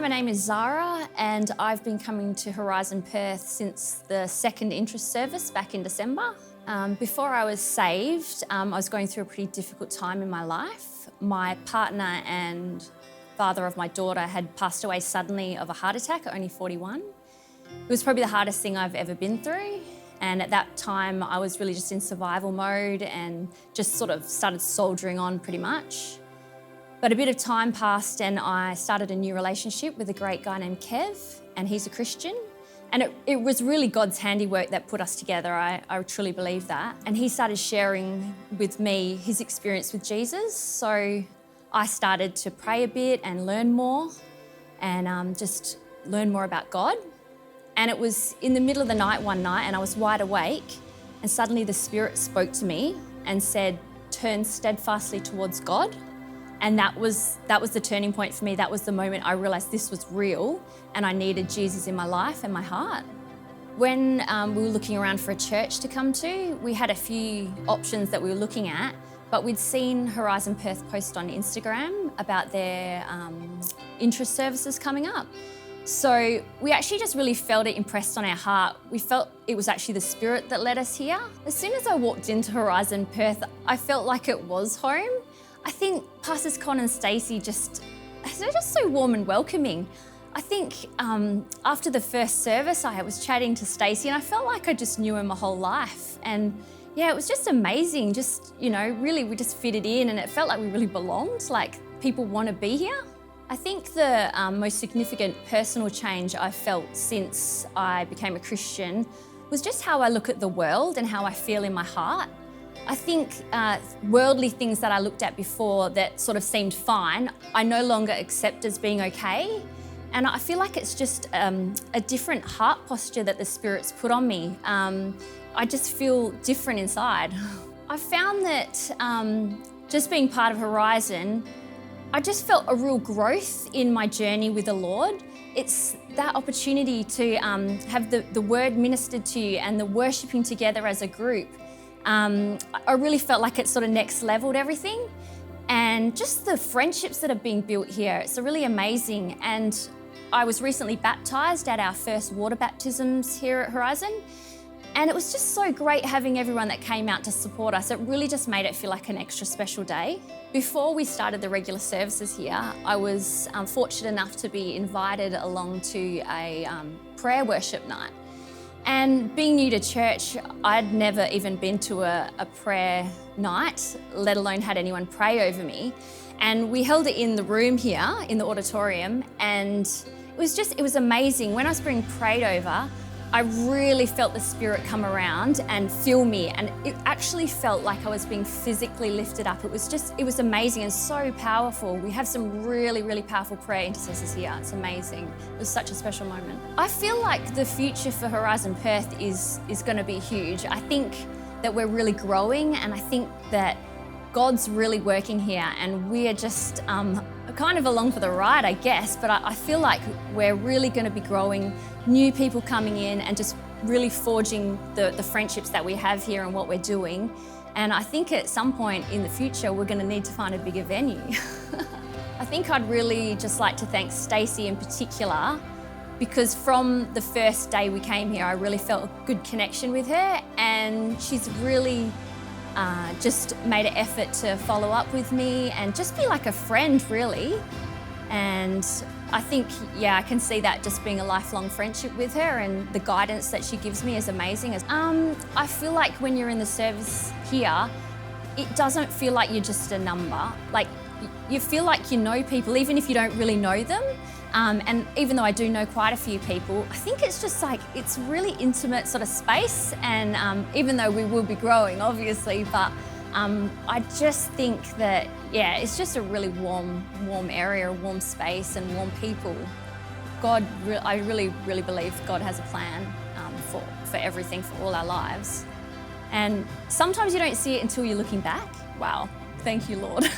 my name is Zara and I've been coming to Horizon Perth since the second interest service back in December. Before I was saved, I was going through a pretty difficult time in my life. My partner and father of my daughter had passed away suddenly of a heart attack at only 41. It was probably the hardest thing I've ever been through. And at that time, I was really just in survival mode and just sort of started soldiering on pretty much. But a bit of time passed and I started a new relationship with a great guy named Kev, and he's a Christian. And it was really God's handiwork that put us together, I truly believe that. And he started sharing with me his experience with Jesus. So I started to pray a bit and learn more and just learn more about God. And it was in the middle of the night one night and I was wide awake and suddenly the Spirit spoke to me and said, turn steadfastly towards God. And that was the turning point for me. That was the moment I realised this was real and I needed Jesus in my life and my heart. When we were looking around for a church to come to, we had a few options that we were looking at, but we'd seen Horizon Perth post on Instagram about their interest services coming up. So we actually just really felt it impressed on our heart. We felt it was actually the Spirit that led us here. As soon as I walked into Horizon Perth, I felt like it was home. I think Pastors Con and Stacey they're just so warm and welcoming. I think after the first service, I was chatting to Stacey and I felt like I just knew her my whole life. And yeah, it was just amazing. Just, really we just fitted in and it felt like we really belonged, like people want to be here. I think the most significant personal change I've felt since I became a Christian was just how I look at the world and how I feel in my heart. I think worldly things that I looked at before that sort of seemed fine, I no longer accept as being okay. And I feel like it's just a different heart posture that the Spirit's put on me. I just feel different inside. I found that just being part of Horizon, I just felt a real growth in my journey with the Lord. It's that opportunity to have the word ministered to you and the worshipping together as a group. I really felt like it sort of next leveled everything. And just the friendships that are being built here, it's really amazing. And I was recently baptised at our first water baptisms here at Horizon. And it was just so great having everyone that came out to support us. It really just made it feel like an extra special day. Before we started the regular services here, I was fortunate enough to be invited along to a prayer worship night. And being new to church, I'd never even been to a prayer night, let alone had anyone pray over me. And we held it in the room here, in the auditorium, and it was amazing. When I was being prayed over, I really felt the Spirit come around and fill me, and it actually felt like I was being physically lifted up. It was amazing and so powerful. We have some really, really powerful prayer intercessors here. It's amazing. It was such a special moment. I feel like the future for Horizon Perth is going to be huge. I think that we're really growing, and I think that God's really working here, and we are just kind of along for the ride, I guess, but I feel like we're really going to be growing, new people coming in and just really forging the friendships that we have here and what we're doing. And I think at some point in the future, we're going to need to find a bigger venue. I think I'd really just like to thank Stacey in particular, because from the first day we came here, I really felt a good connection with her, and she's really just made an effort to follow up with me and just be like a friend, really. And I think, I can see that just being a lifelong friendship with her, and the guidance that she gives me is amazing. I feel like when you're in the service here, it doesn't feel like you're just a number. Like, you feel like you know people, even if you don't really know them. And even though I do know quite a few people, I think it's just like, it's really intimate sort of space. And even though we will be growing, obviously, but I just think that, it's just a really warm area, a warm space and warm people. I really, really believe God has a plan for everything, for all our lives. And sometimes you don't see it until you're looking back. Wow, thank you, Lord.